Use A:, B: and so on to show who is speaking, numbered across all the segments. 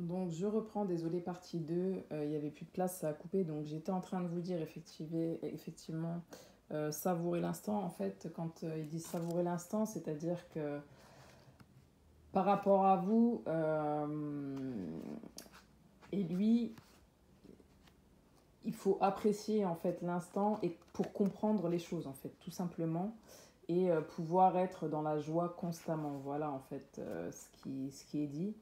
A: Donc je reprends, désolé, partie 2. Il n'y avait plus de place, ça a coupé. Donc j'étais en train de vous dire effectivement savourer l'instant. En fait, quand ils disent savourer l'instant, c'est-à-dire que par rapport à vous et lui, il faut apprécier en fait l'instant et pour comprendre les choses en fait, tout simplement. Et pouvoir être dans la joie constamment. Voilà en fait ce qui est dit.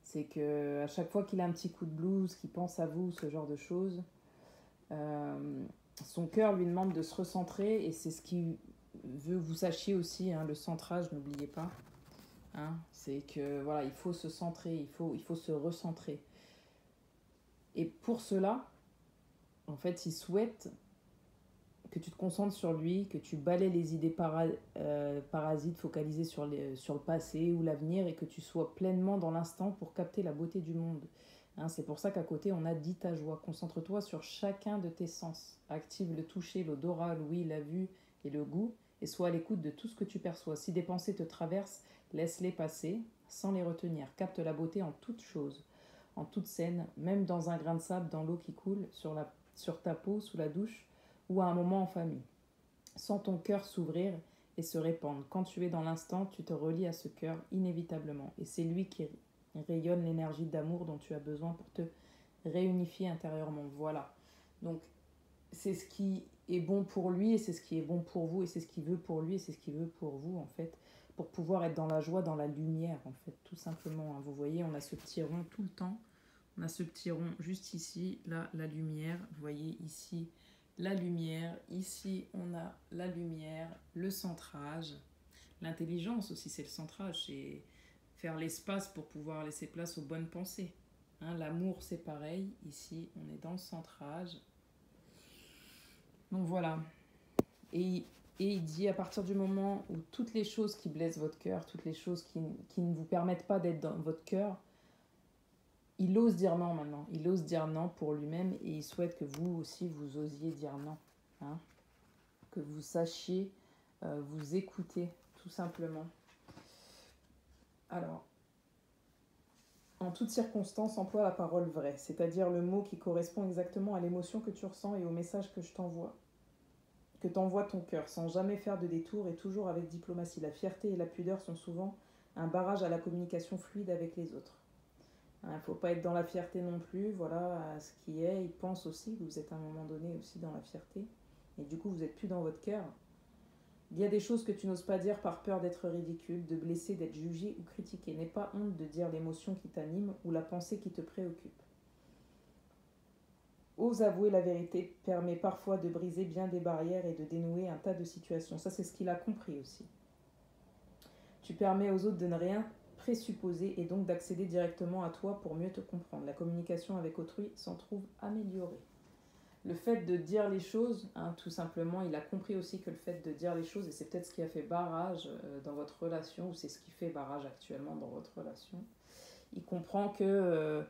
A: C'est que à chaque fois qu'il a un petit coup de blues, qu'il pense à vous, ce genre de choses, euh, son cœur lui demande de se recentrer et c'est ce qu'il veut que vous sachiez aussi, hein, le centrage, n'oubliez pas. Hein, c'est que voilà, il faut se centrer, il faut se recentrer. Et pour cela, en fait, il souhaite que tu te concentres sur lui, que tu balaies les idées parasites focalisées sur le passé ou l'avenir et que tu sois pleinement dans l'instant pour capter la beauté du monde. Hein, c'est pour ça qu'à côté, on a dit ta joie. Concentre-toi sur chacun de tes sens. Active le toucher, l'odorat, l'ouïe, la vue et le goût et sois à l'écoute de tout ce que tu perçois. Si des pensées te traversent, laisse-les passer sans les retenir. Capte la beauté en toute chose, en toute scène, même dans un grain de sable, dans l'eau qui coule, sur ta peau, sous la douche ou à un moment en famille. Sens ton cœur s'ouvrir et se répandre. Quand tu es dans l'instant, tu te relies à ce cœur inévitablement. Et c'est lui qui rayonne l'énergie d'amour dont tu as besoin pour te réunifier intérieurement. Voilà. Donc, c'est ce qui est bon pour lui et c'est ce qui est bon pour vous et c'est ce qu'il veut pour lui et c'est ce qu'il veut pour vous, en fait, pour pouvoir être dans la joie, dans la lumière, en fait, tout simplement. Hein. Vous voyez, on a ce petit rond tout le temps. On a ce petit rond juste ici, là, la lumière. Vous voyez ici, la lumière. Ici, on a la lumière, le centrage. L'intelligence aussi, c'est le centrage. C'est faire l'espace pour pouvoir laisser place aux bonnes pensées. Hein, l'amour, c'est pareil. Ici, on est dans le centrage. Donc voilà. Et, et il dit, à partir du moment où toutes les choses qui blessent votre cœur, toutes les choses qui ne vous permettent pas d'être dans votre cœur, il ose dire non maintenant. Il ose dire non pour lui-même et il souhaite que vous aussi, vous osiez dire non. Hein, que vous sachiez vous écouter, tout simplement. Alors, en toutes circonstances, emploie la parole vraie, c'est-à-dire le mot qui correspond exactement à l'émotion que tu ressens et au message que je t'envoie, que t'envoie ton cœur, sans jamais faire de détour et toujours avec diplomatie. La fierté et la pudeur sont souvent un barrage à la communication fluide avec les autres. Il ne faut pas être dans la fierté non plus, voilà ce qui est. Il pense aussi que vous êtes à un moment donné aussi dans la fierté. Et du coup, vous n'êtes plus dans votre cœur. Il y a des choses que tu n'oses pas dire par peur d'être ridicule, de blesser, d'être jugé ou critiqué. N'aie pas honte de dire l'émotion qui t'anime ou la pensée qui te préoccupe. Ose avouer la vérité permet parfois de briser bien des barrières et de dénouer un tas de situations. Ça, c'est ce qu'il a compris aussi. Tu permets aux autres de ne rien présupposer et donc d'accéder directement à toi pour mieux te comprendre. La communication avec autrui s'en trouve améliorée. Le fait de dire les choses, hein, tout simplement, il a compris aussi que le fait de dire les choses, et c'est peut-être ce qui a fait barrage dans votre relation, ou c'est ce qui fait barrage actuellement dans votre relation, il comprend que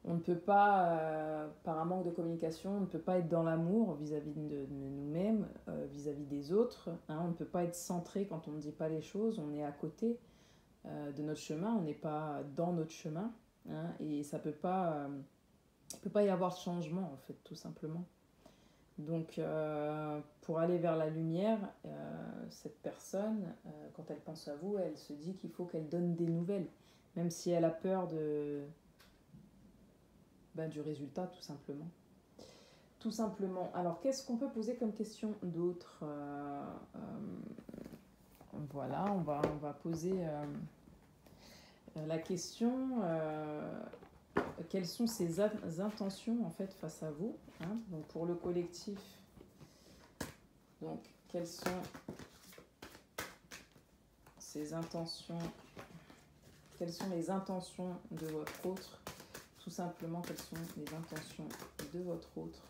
A: on ne peut pas, par un manque de communication, on ne peut pas être dans l'amour vis-à-vis de nous-mêmes, vis-à-vis des autres. Hein, on ne peut pas être centré quand on ne dit pas les choses, on est à côté de notre chemin, on n'est pas dans notre chemin. Hein, et ça peut pas y avoir de changement, en fait, tout simplement. Donc, pour aller vers la lumière, cette personne, quand elle pense à vous, elle se dit qu'il faut qu'elle donne des nouvelles, même si elle a peur du résultat, tout simplement. Tout simplement. Alors, qu'est-ce qu'on peut poser comme question d'autre Voilà, on va poser la question quelles sont ses intentions en fait face à vous, hein, donc pour le collectif. Donc, quelles sont ses intentions, quelles sont les intentions de votre autre, tout simplement, quelles sont les intentions de votre autre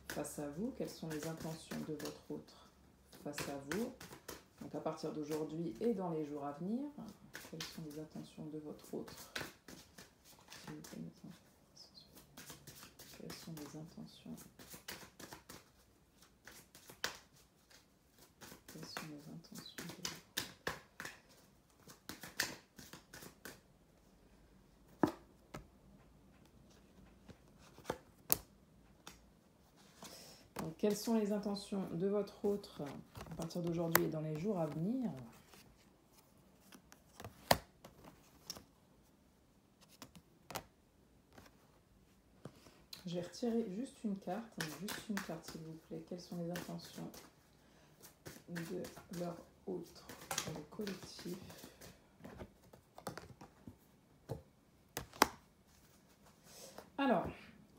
A: face à vous, quelles sont les intentions de votre autre face à vous, donc à partir d'aujourd'hui et dans les jours à venir, quelles sont les intentions de votre autre, quelles sont les intentions, quelles sont les intentions de votre autre. quelles sont les intentions de votre autre à partir d'aujourd'hui et dans les jours à venir? Je vais retirer juste une carte s'il vous plaît. Quelles sont les intentions de leur autre pour le collectif? Alors,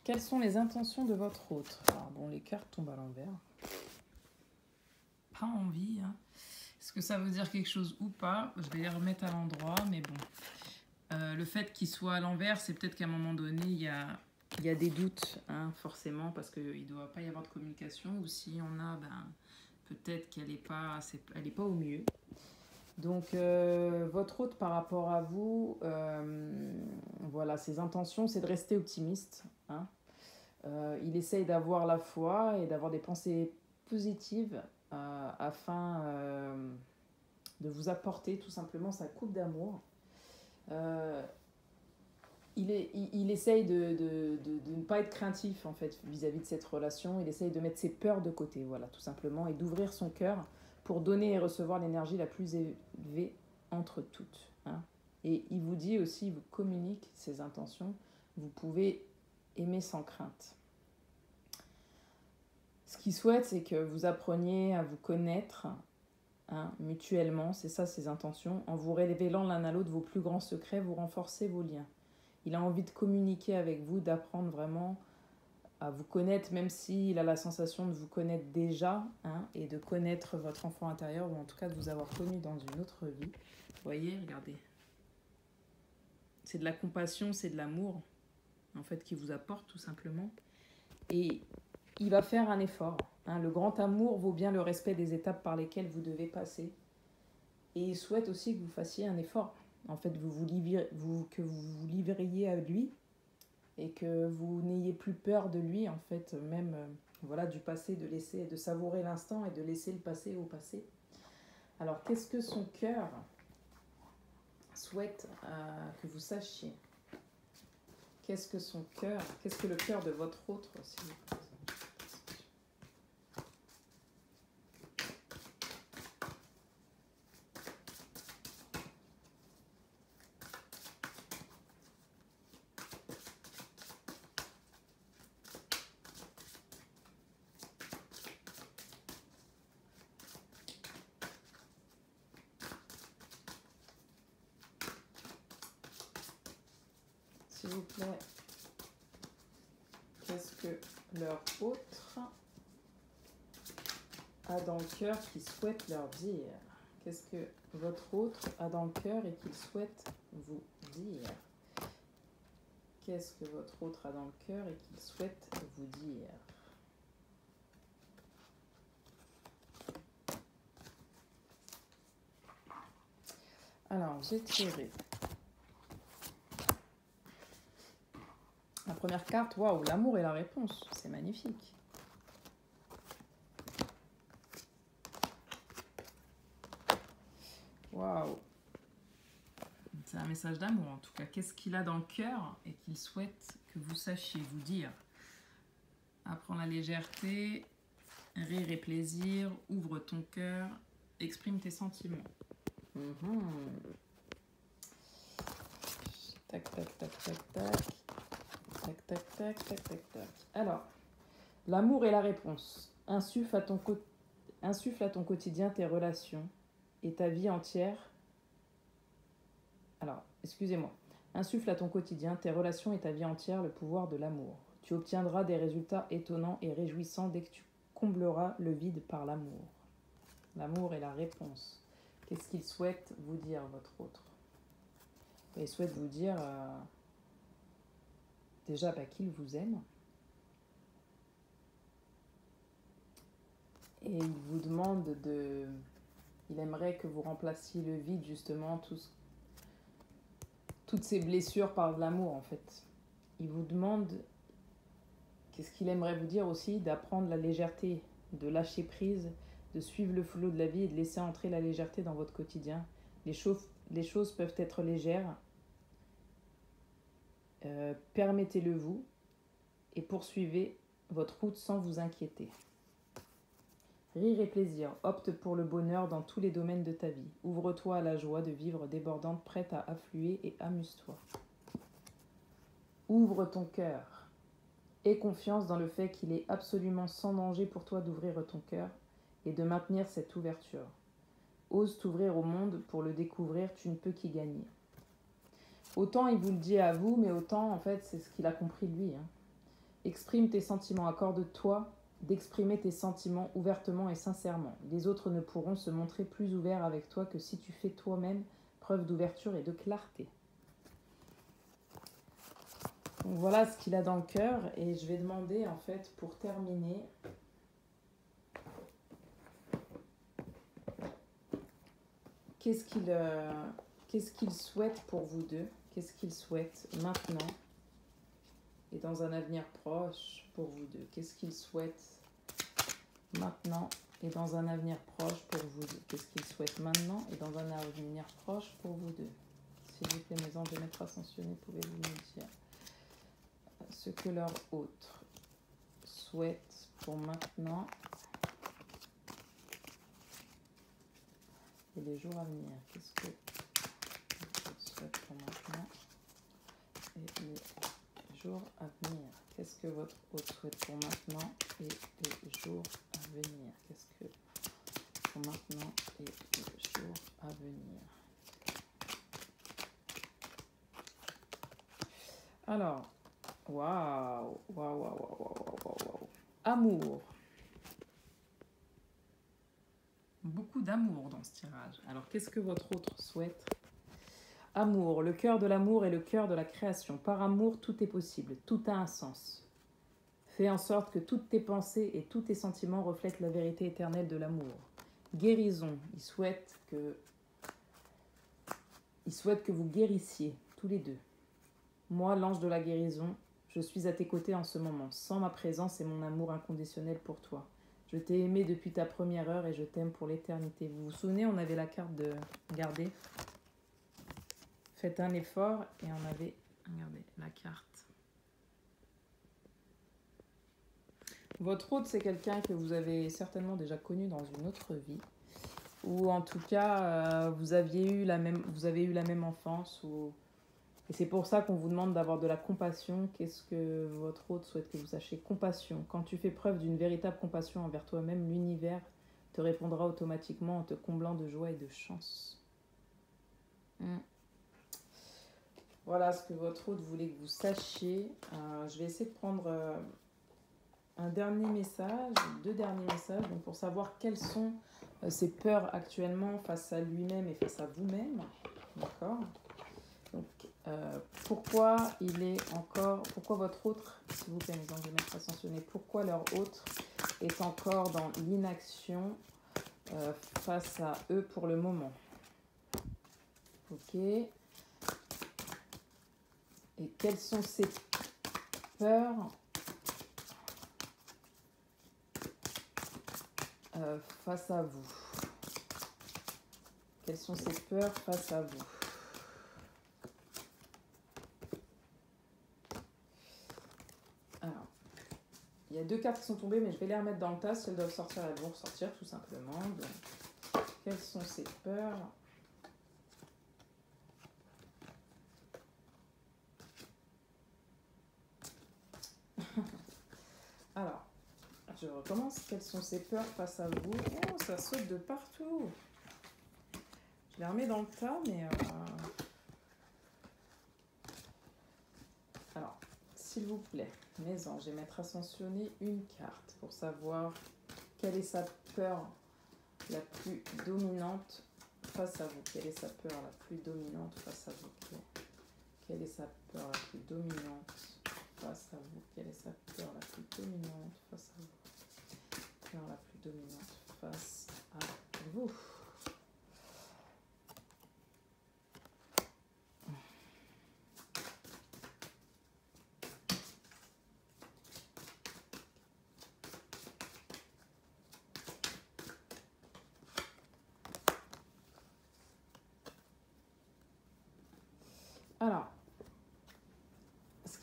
A: quelles sont les intentions de votre autre? Alors bon, les cartes tombent à l'envers. Pas envie, hein. Est-ce que ça veut dire quelque chose ou pas? Je vais les remettre à l'endroit, mais bon. Le fait qu'il soit à l'envers, c'est peut-être qu'à un moment donné, il y a des doutes, hein, forcément, parce qu'il ne doit pas y avoir de communication, ou si on a, peut-être qu'elle n'est pas, elle est pas au mieux. Donc, votre hôte par rapport à vous, voilà, ses intentions, c'est de rester optimiste, hein. Il essaye d'avoir la foi et d'avoir des pensées positives afin de vous apporter tout simplement sa coupe d'amour. Il essaye de ne pas être craintif en fait vis-à-vis de cette relation. Il essaye de mettre ses peurs de côté, voilà, tout simplement, et d'ouvrir son cœur pour donner et recevoir l'énergie la plus élevée entre toutes, hein. Et il vous dit aussi, il vous communique ses intentions. Vous pouvez aimer sans crainte. Ce qu'il souhaite, c'est que vous appreniez à vous connaître, hein, mutuellement, c'est ça ses intentions. En vous révélant l'un à l'autre vos plus grands secrets, vous renforcez vos liens. Il a envie de communiquer avec vous, d'apprendre vraiment à vous connaître, même s'il a la sensation de vous connaître déjà, hein, et de connaître votre enfant intérieur, ou en tout cas de vous avoir connu dans une autre vie. Vous voyez, regardez. C'est de la compassion, c'est de l'amour, en fait, qui vous apporte tout simplement. Et il va faire un effort, hein. Le grand amour vaut bien le respect des étapes par lesquelles vous devez passer. Et il souhaite aussi que vous fassiez un effort. En fait, que vous vous livriez à lui et que vous n'ayez plus peur de lui, en fait, même voilà, du passé, de savourer l'instant et de laisser le passé au passé. Alors, qu'est-ce que son cœur souhaite que vous sachiez? Qu'est-ce que le cœur de votre autre, s'il vous plaît? S'il vous plaît, qu'est-ce que leur autre a dans le cœur qu'il souhaite leur dire? Qu'est-ce que votre autre a dans le cœur et qu'il souhaite vous dire? Qu'est-ce que votre autre a dans le cœur et qu'il souhaite vous dire? Alors, j'ai tiré la première carte. Waouh, l'amour et la réponse, c'est magnifique. Waouh. C'est un message d'amour en tout cas. Qu'est-ce qu'il a dans le cœur et qu'il souhaite que vous sachiez vous dire? Apprends la légèreté, rire et plaisir, ouvre ton cœur, exprime tes sentiments. Tac, tac, tac, tac, tac. Tac, tac, tac, tac, tac, tac. Alors, l'amour et la réponse. Insuffle à ton quotidien tes relations et ta vie entière. Alors, excusez-moi. Insuffle à ton quotidien tes relations et ta vie entière le pouvoir de l'amour. Tu obtiendras des résultats étonnants et réjouissants dès que tu combleras le vide par l'amour. L'amour est la réponse. Qu'est-ce qu'il souhaite vous dire, votre autre? Il souhaite vous dire déjà qu'il vous aime. Et il vous demande il aimerait que vous remplaciez le vide, justement, toutes ces blessures par de l'amour, en fait. Il vous demande, qu'est-ce qu'il aimerait vous dire aussi, d'apprendre la légèreté, de lâcher prise, de suivre le flot de la vie et de laisser entrer la légèreté dans votre quotidien. Les choses peuvent être légères. Permettez-le vous et poursuivez votre route sans vous inquiéter. Rire et plaisir, opte pour le bonheur dans tous les domaines de ta vie. Ouvre-toi à la joie de vivre débordante, prête à affluer et amuse-toi. Ouvre ton cœur. Aie confiance dans le fait qu'il est absolument sans danger pour toi d'ouvrir ton cœur et de maintenir cette ouverture. Ose t'ouvrir au monde pour le découvrir, tu ne peux qu'y gagner. Autant il vous le dit à vous, mais autant en fait c'est ce qu'il a compris lui. Exprime tes sentiments, accorde-toi d'exprimer tes sentiments ouvertement et sincèrement. Les autres ne pourront se montrer plus ouverts avec toi que si tu fais toi-même preuve d'ouverture et de clarté. Donc voilà ce qu'il a dans le cœur et je vais demander en fait pour terminer qu'est-ce qu'il souhaite pour vous deux, qu'est-ce qu'il souhaite maintenant et dans un avenir proche pour vous deux. Qu'est-ce qu'il souhaite maintenant et dans un avenir proche pour vous deux. Qu'est-ce qu'il souhaite maintenant et dans un avenir proche pour vous deux. S'il vous plaît, mes anges et maîtres ascensionnés, pouvez-vous me dire ce que leur autre souhaite pour maintenant et les jours à venir. Qu'est-ce que l'autre souhaite pour maintenant et les jours à venir. Qu'est-ce que votre hôte souhaite pour maintenant et les jours à venir. Qu'est-ce que pour maintenant et les jours à venir. Alors, waouh. Amour. Beaucoup d'amour dans ce tirage. Alors, qu'est-ce que votre autre souhaite? Amour. Le cœur de l'amour est le cœur de la création. Par amour, tout est possible. Tout a un sens. Fais en sorte que toutes tes pensées et tous tes sentiments reflètent la vérité éternelle de l'amour. Guérison. Il souhaite que vous guérissiez, tous les deux. Moi, l'ange de la guérison, je suis à tes côtés en ce moment. Sans ma présence et mon amour inconditionnel pour toi. Je t'ai aimé depuis ta première heure et je t'aime pour l'éternité. Vous vous souvenez, on avait la carte de... Regardez. Faites un effort et on avait... Regardez, la carte. Votre hôte, c'est quelqu'un que vous avez certainement déjà connu dans une autre vie. Ou en tout cas, vous avez eu la même enfance. Et c'est pour ça qu'on vous demande d'avoir de la compassion. Qu'est-ce que votre hôte souhaite que vous sachiez? Compassion. Quand tu fais preuve d'une véritable compassion envers toi-même, l'univers te répondra automatiquement en te comblant de joie et de chance. Voilà ce que votre hôte voulait que vous sachiez. Je vais essayer de prendre un dernier message, deux derniers messages, donc pour savoir quelles sont ses peurs actuellement face à lui-même et face à vous-même. D'accord? Donc, pourquoi votre autre, s'il vous plaît, mes anges et maîtres ascensionnés, pourquoi leur autre est encore dans l'inaction face à eux pour le moment? Ok. Et quelles sont ces peurs face à vous? Quelles sont ces peurs face à vous? Alors, il y a deux cartes qui sont tombées, mais je vais les remettre dans le tas. Si elles doivent sortir, elles vont ressortir tout simplement. Donc, quelles sont ces peurs? Alors, je recommence. Quelles sont ces peurs face à vous? Oh, ça saute de partout. Je les remets dans le tas, mais... Alors, s'il vous plaît, mes anges et maîtres ascensionnés, une carte pour savoir quelle est sa peur la plus dominante face à vous. Quelle est sa peur la plus dominante face à vous? Quelle est sa peur la plus dominante face à vous? Quelle est sa peur la plus dominante face à vous? Peur la plus dominante face à vous.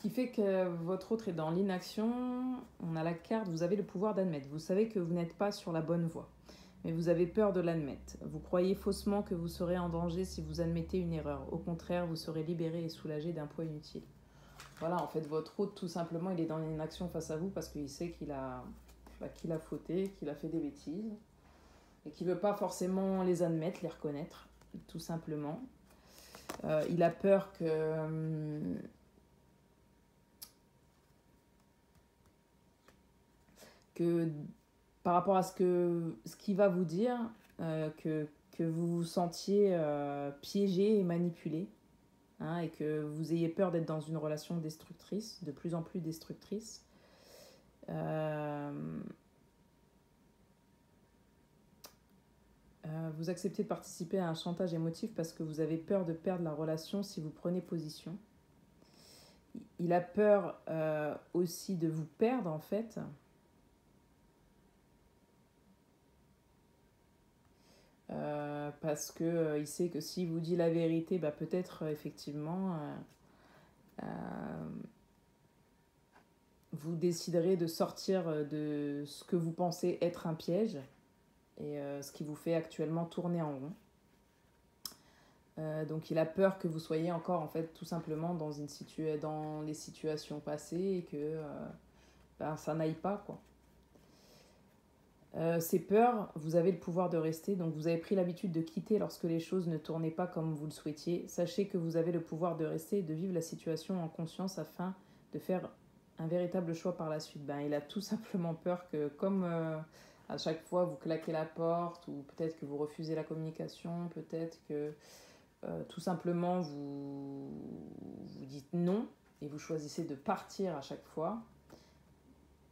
A: qui fait que votre autre est dans l'inaction. On a la carte, vous avez le pouvoir d'admettre. Vous savez que vous n'êtes pas sur la bonne voie, mais vous avez peur de l'admettre. Vous croyez faussement que vous serez en danger si vous admettez une erreur. Au contraire, vous serez libéré et soulagé d'un poids inutile. Voilà, en fait, votre hôte, tout simplement, il est dans l'inaction face à vous parce qu'il sait qu'il a fauté, qu'il a fait des bêtises et qu'il ne veut pas forcément les admettre, les reconnaître, tout simplement. Il a peur que par rapport à ce qu'il va vous dire, que vous vous sentiez piégé et manipulé, hein, et que vous ayez peur d'être dans une relation destructrice, de plus en plus destructrice. Vous acceptez de participer à un chantage émotif parce que vous avez peur de perdre la relation si vous prenez position. Il a peur aussi de vous perdre, en fait. Parce que il sait que s'il vous dit la vérité, bah, peut-être effectivement vous déciderez de sortir de ce que vous pensez être un piège et ce qui vous fait actuellement tourner en rond. Donc il a peur que vous soyez encore en fait tout simplement dans les situations passées et que ça n'aille pas, quoi. Ces peurs, vous avez le pouvoir de rester, donc vous avez pris l'habitude de quitter lorsque les choses ne tournaient pas comme vous le souhaitiez. Sachez que vous avez le pouvoir de rester et de vivre la situation en conscience afin de faire un véritable choix par la suite. Il a tout simplement peur que, comme à chaque fois vous claquez la porte, ou peut-être que vous refusez la communication, peut-être que tout simplement vous dites non et vous choisissez de partir à chaque fois.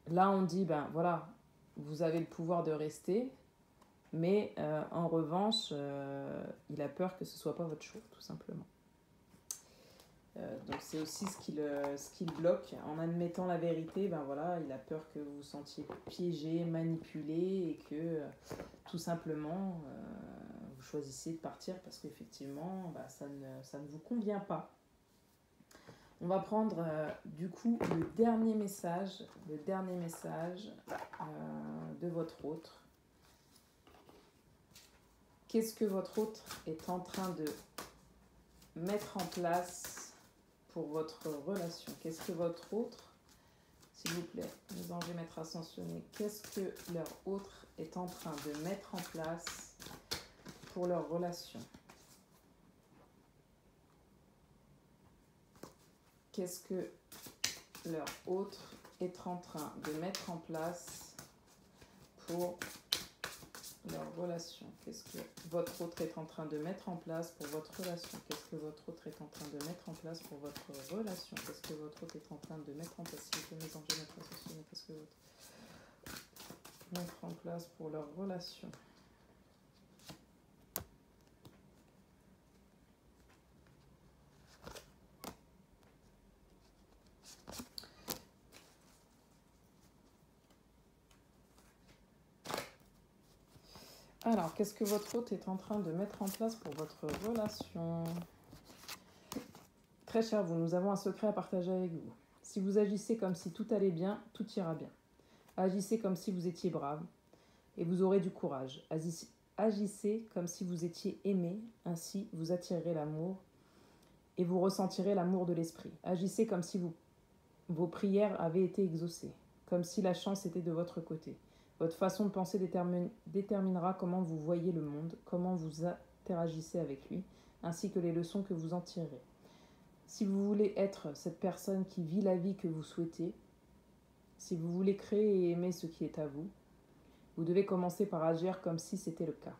A: Là on dit, voilà, vous avez le pouvoir de rester, mais en revanche, il a peur que ce ne soit pas votre choix, tout simplement. Donc c'est aussi ce qui le bloque. En admettant la vérité, voilà, il a peur que vous vous sentiez piégé, manipulé et que tout simplement vous choisissiez de partir parce qu'effectivement ça ne vous convient pas. On va prendre du coup le dernier message de votre autre. Qu'est-ce que votre autre est en train de mettre en place pour votre relation? Qu'est-ce que votre autre, s'il vous plaît, les anges et maîtres ascensionnés, qu'est-ce que leur autre est en train de mettre en place pour leur relation? Qu'est-ce que leur autre est en train de mettre en place pour leur relation? Qu'est-ce que votre autre est en train de mettre en place pour votre relation? Qu'est-ce que votre autre est en train de mettre en place pour votre relation? Qu'est-ce que votre autre est en train de mettre en place? S'il vous plaît, mes anges et maîtres ascensionnés, qu'est-ce que votre mettre en place pour leur relation? Alors, qu'est-ce que votre hôte est en train de mettre en place pour votre relation? Très cher vous, nous avons un secret à partager avec vous. Si vous agissez comme si tout allait bien, tout ira bien. Agissez comme si vous étiez brave et vous aurez du courage. Agissez comme si vous étiez aimé, ainsi vous attirerez l'amour et vous ressentirez l'amour de l'esprit. Agissez comme si vos prières avaient été exaucées, comme si la chance était de votre côté. Votre façon de penser déterminera comment vous voyez le monde, comment vous interagissez avec lui, ainsi que les leçons que vous en tirerez. Si vous voulez être cette personne qui vit la vie que vous souhaitez, si vous voulez créer et aimer ce qui est à vous, vous devez commencer par agir comme si c'était le cas.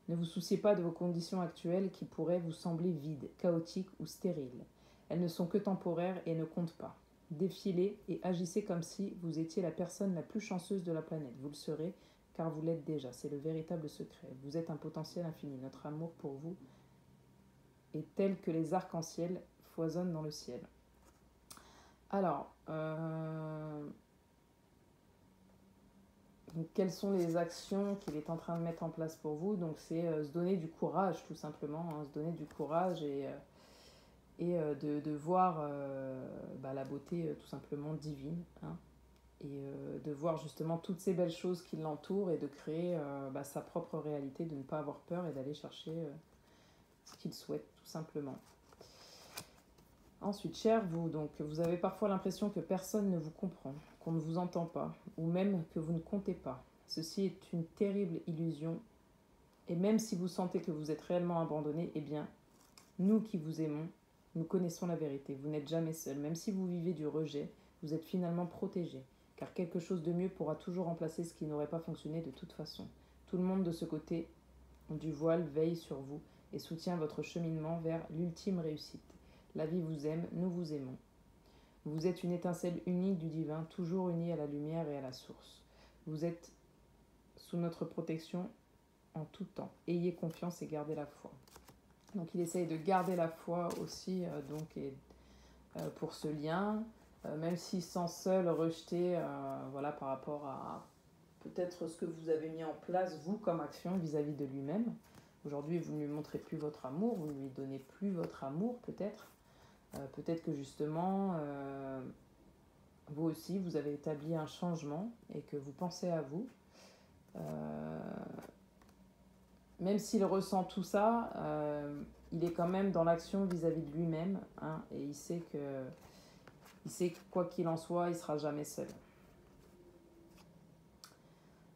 A: Ne vous souciez pas de vos conditions actuelles qui pourraient vous sembler vides, chaotiques ou stériles. Elles ne sont que temporaires et ne comptent pas. Défilez et agissez comme si vous étiez la personne la plus chanceuse de la planète. Vous le serez, car vous l'êtes déjà. C'est le véritable secret. Vous êtes un potentiel infini. Notre amour pour vous est tel que les arcs-en-ciel foisonnent dans le ciel. Alors, donc, quelles sont les actions qu'il est en train de mettre en place pour vous? Donc c'est se donner du courage, tout simplement, hein, se donner du courage et de voir la beauté tout simplement divine, hein, et de voir justement toutes ces belles choses qui l'entourent et de créer sa propre réalité, de ne pas avoir peur et d'aller chercher ce qu'il souhaite tout simplement. Ensuite, cher vous, donc vous avez parfois l'impression que personne ne vous comprend, qu'on ne vous entend pas, ou même que vous ne comptez pas. Ceci est une terrible illusion, et même si vous sentez que vous êtes réellement abandonné, eh bien, nous qui vous aimons, nous connaissons la vérité. Vous n'êtes jamais seul. Même si vous vivez du rejet, vous êtes finalement protégé, car quelque chose de mieux pourra toujours remplacer ce qui n'aurait pas fonctionné de toute façon. Tout le monde de ce côté du voile veille sur vous et soutient votre cheminement vers l'ultime réussite. La vie vous aime, nous vous aimons. Vous êtes une étincelle unique du divin, toujours unie à la lumière et à la source. Vous êtes sous notre protection en tout temps. Ayez confiance et gardez la foi. Donc il essaye de garder la foi aussi pour ce lien, même s'il sent seul, rejeté, par rapport à peut-être ce que vous avez mis en place, vous, comme action vis-à-vis de lui-même. Aujourd'hui, vous ne lui montrez plus votre amour, vous ne lui donnez plus votre amour, peut-être. Peut-être que justement, vous aussi, vous avez établi un changement et que vous pensez à vous. Même s'il ressent tout ça, il est quand même dans l'action vis-à-vis de lui-même, hein, et il sait que quoi qu'il en soit, il ne sera jamais seul.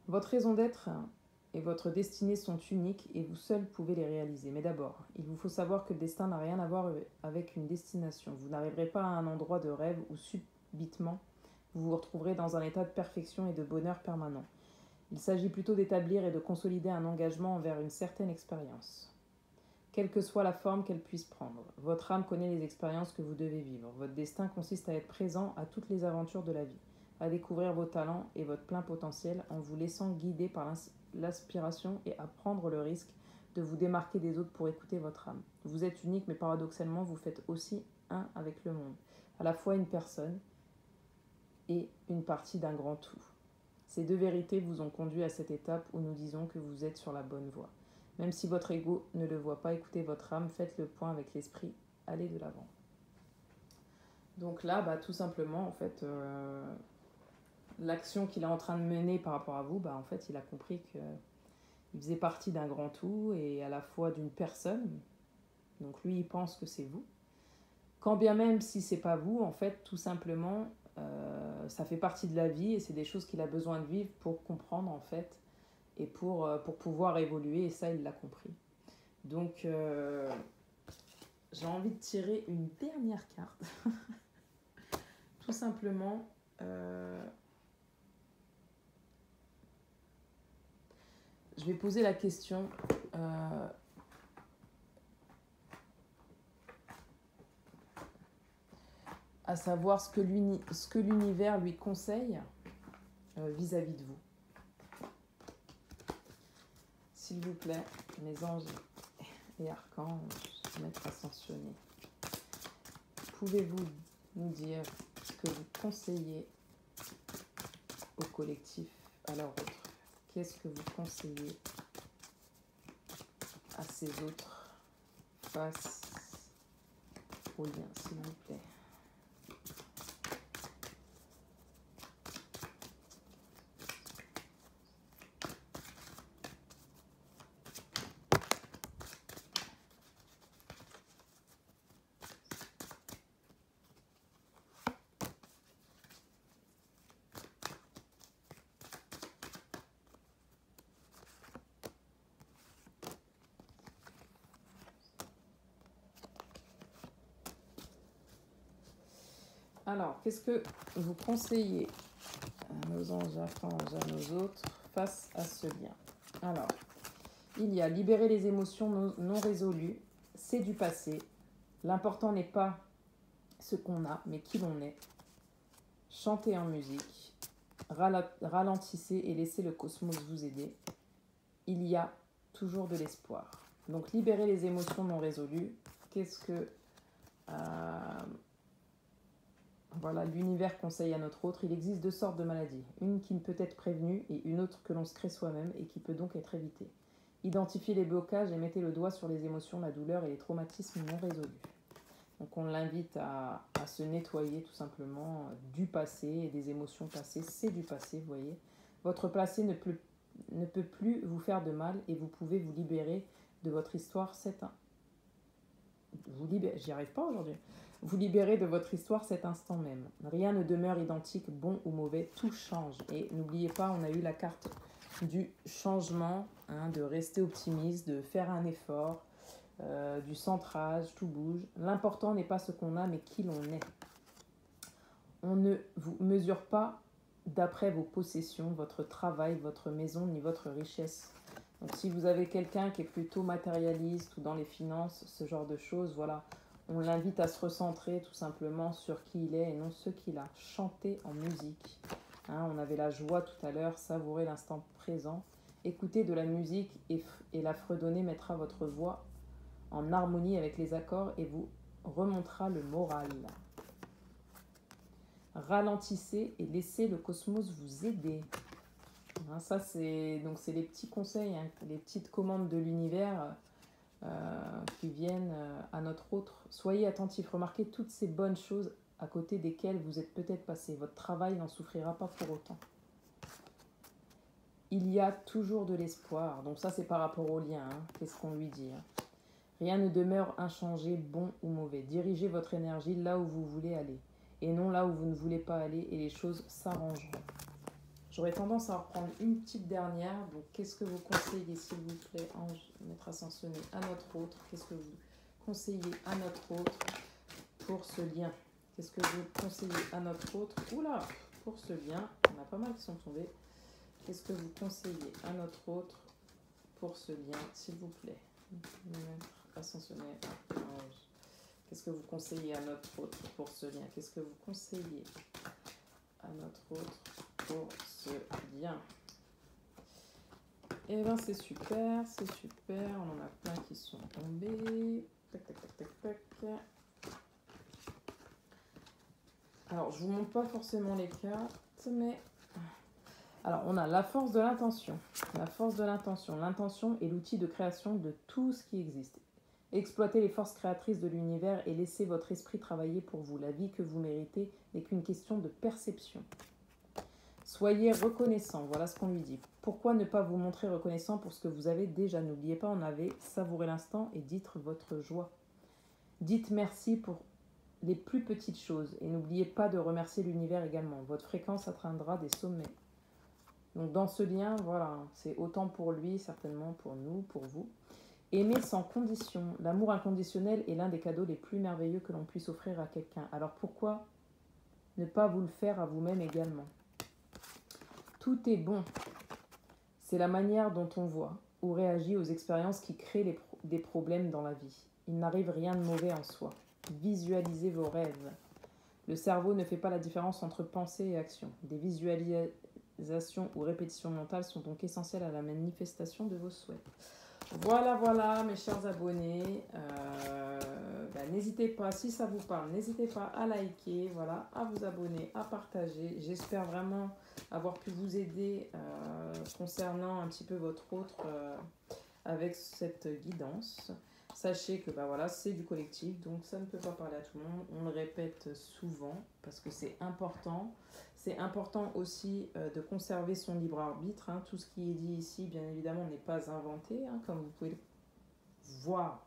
A: Votre raison d'être et votre destinée sont uniques et vous seul pouvez les réaliser. Mais d'abord, il vous faut savoir que le destin n'a rien à voir avec une destination. Vous n'arriverez pas à un endroit de rêve où subitement vous vous retrouverez dans un état de perfection et de bonheur permanent. Il s'agit plutôt d'établir et de consolider un engagement envers une certaine expérience. Quelle que soit la forme qu'elle puisse prendre, votre âme connaît les expériences que vous devez vivre. Votre destin consiste à être présent à toutes les aventures de la vie, à découvrir vos talents et votre plein potentiel en vous laissant guider par l'aspiration et à prendre le risque de vous démarquer des autres pour écouter votre âme. Vous êtes unique, mais paradoxalement, vous faites aussi un avec le monde, à la fois une personne et une partie d'un grand tout. Ces deux vérités vous ont conduit à cette étape où nous disons que vous êtes sur la bonne voie. Même si votre ego ne le voit pas, écoutez votre âme, faites le point avec l'esprit, allez de l'avant. Donc là, tout simplement, en fait, l'action qu'il est en train de mener par rapport à vous, en fait, il a compris qu'il faisait partie d'un grand tout et à la fois d'une personne. Donc lui, il pense que c'est vous. Quand bien même si c'est pas vous, en fait, tout simplement, ça fait partie de la vie et c'est des choses qu'il a besoin de vivre pour comprendre, en fait, et pour pouvoir évoluer, et ça, il l'a compris. Donc, j'ai envie de tirer une dernière carte. Tout simplement, je vais poser la question à savoir ce que l'univers lui conseille vis-à-vis de vous. S'il vous plaît, mes anges et archanges, maîtres ascensionnés, pouvez-vous nous dire ce que vous conseillez au collectif, à leur autre? Qu'est-ce que vous conseillez à ces autres face au lien, s'il vous plaît? Alors, qu'est-ce que vous conseillez à nos anges, archanges, à nos autres face à ce lien? Alors, il y a libérer les émotions non résolues, c'est du passé. L'important n'est pas ce qu'on a, mais qui l'on est. Chantez en musique, ralentissez et laissez le cosmos vous aider. Il y a toujours de l'espoir. Donc, libérer les émotions non résolues. Qu'est-ce que l'univers conseille à notre autre? Il existe deux sortes de maladies. Une qui ne peut être prévenue et une autre que l'on se crée soi-même et qui peut donc être évitée. Identifiez les blocages et mettez le doigt sur les émotions, la douleur et les traumatismes non résolus. Donc on l'invite à se nettoyer tout simplement du passé et des émotions passées. C'est du passé, vous voyez. Votre passé ne peut plus vous faire de mal et vous pouvez vous libérer de votre histoire. J'y arrive pas aujourd'hui. Vous libérez de votre histoire cet instant même. Rien ne demeure identique, bon ou mauvais, tout change. Et n'oubliez pas, on a eu la carte du changement, hein, de rester optimiste, de faire un effort, du centrage, tout bouge. L'important n'est pas ce qu'on a, mais qui l'on est. On ne vous mesure pas d'après vos possessions, votre travail, votre maison, ni votre richesse. Donc si vous avez quelqu'un qui est plutôt matérialiste ou dans les finances, ce genre de choses, voilà, on l'invite à se recentrer tout simplement sur qui il est et non ce qu'il a. Chanter en musique. Hein, on avait la joie tout à l'heure, savourer l'instant présent. Écoutez de la musique et la fredonner mettra votre voix en harmonie avec les accords et vous remontera le moral. Ralentissez et laissez le cosmos vous aider. Hein, ça, c'est les petits conseils, hein, les petites commandes de l'univers qui viennent à notre autre. Soyez attentifs, remarquez toutes ces bonnes choses à côté desquelles vous êtes peut-être passé. Votre travail n'en souffrira pas pour autant. Il y a toujours de l'espoir. Donc ça, c'est par rapport au lien. Hein. Qu'est-ce qu'on lui dit, hein. Rien ne demeure inchangé, bon ou mauvais. Dirigez votre énergie là où vous voulez aller et non là où vous ne voulez pas aller et les choses s'arrangeront. J'aurais tendance à reprendre une petite dernière. Donc, qu'est-ce que vous conseillez, s'il vous plaît, ange, maître ascensionné, à notre autre? Qu'est-ce que vous conseillez à notre autre pour ce lien? Qu'est-ce que vous conseillez à notre autre? Oula, pour ce lien, on a pas mal qui sont tombés. Qu'est-ce que vous conseillez à notre autre pour ce lien, s'il vous plaît? Maître ascensionné, ange. Qu'est-ce que vous conseillez à notre autre pour ce lien? Qu'est-ce que vous conseillez à notre autre pour ce lien? Et bien c'est super, on en a plein qui sont tombés. Tac, tac, tac, tac, tac. Alors je vous montre pas forcément les cartes, mais... Alors on a la force de l'intention. La force de l'intention. L'intention est l'outil de création de tout ce qui existe. Exploitez les forces créatrices de l'univers et laissez votre esprit travailler pour vous. La vie que vous méritez n'est qu'une question de perception. Soyez reconnaissant, voilà ce qu'on lui dit. Pourquoi ne pas vous montrer reconnaissant pour ce que vous avez déjà? N'oubliez pas, on avait savouré l'instant et dites votre joie. Dites merci pour les plus petites choses et n'oubliez pas de remercier l'univers également. Votre fréquence atteindra des sommets. Donc dans ce lien, voilà, c'est autant pour lui, certainement pour nous, pour vous. Aimer sans condition. L'amour inconditionnel est l'un des cadeaux les plus merveilleux que l'on puisse offrir à quelqu'un. Alors pourquoi ne pas vous le faire à vous-même également? Tout est bon. C'est la manière dont on voit ou réagit aux expériences qui créent des problèmes dans la vie. Il n'arrive rien de mauvais en soi. Visualisez vos rêves. Le cerveau ne fait pas la différence entre pensée et action. Des visualisations ou répétitions mentales sont donc essentielles à la manifestation de vos souhaits. Voilà, mes chers abonnés. N'hésitez pas, si ça vous parle, n'hésitez pas à liker, voilà, à vous abonner, à partager. J'espère vraiment avoir pu vous aider concernant un petit peu votre autre avec cette guidance. Sachez que c'est du collectif, donc ça ne peut pas parler à tout le monde. On le répète souvent parce que c'est important. C'est important aussi de conserver son libre arbitre. Hein. Tout ce qui est dit ici, bien évidemment, n'est pas inventé, hein, comme vous pouvez le voir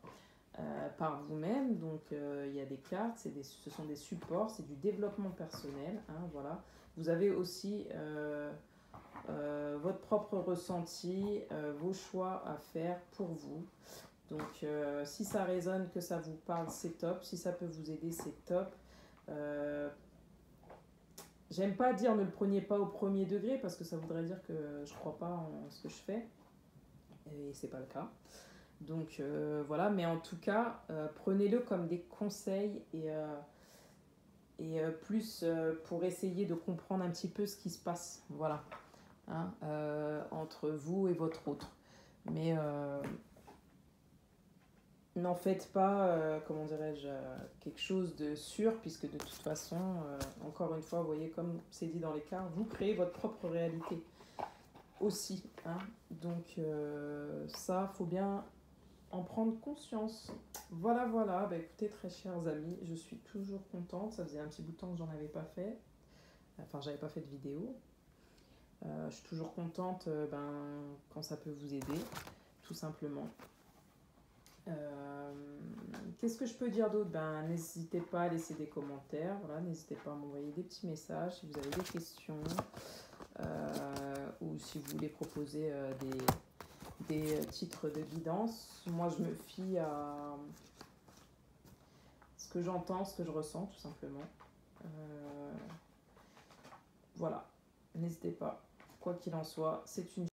A: par vous-même. Donc, il y a des cartes, ce sont des supports, c'est du développement personnel. Hein, voilà. Vous avez aussi votre propre ressenti, vos choix à faire pour vous. Donc, si ça résonne, que ça vous parle, c'est top. Si ça peut vous aider, c'est top. J'aime pas dire ne le preniez pas au premier degré parce que ça voudrait dire que je crois pas en ce que je fais. Et c'est pas le cas. Donc, voilà. Mais en tout cas, prenez-le comme des conseils et plus pour essayer de comprendre un petit peu ce qui se passe. Voilà. Hein, entre vous et votre autre. Mais... n'en faites pas, comment dirais-je, quelque chose de sûr, puisque de toute façon, encore une fois, vous voyez, comme c'est dit dans les cartes, vous créez votre propre réalité aussi. Hein. Donc ça, faut bien en prendre conscience. Voilà, voilà. Bah, écoutez, très chers amis, je suis toujours contente. Ça faisait un petit bout de temps que j'en avais pas fait. Enfin, j'avais pas fait de vidéo. Je suis toujours contente quand ça peut vous aider, tout simplement. Qu'est-ce que je peux dire d'autre? N'hésitez pas à laisser des commentaires. Voilà, n'hésitez pas à m'envoyer des petits messages si vous avez des questions ou si vous voulez proposer des titres de guidance. Moi, je me fie à ce que j'entends, ce que je ressens, tout simplement. Voilà, n'hésitez pas. Quoi qu'il en soit, c'est une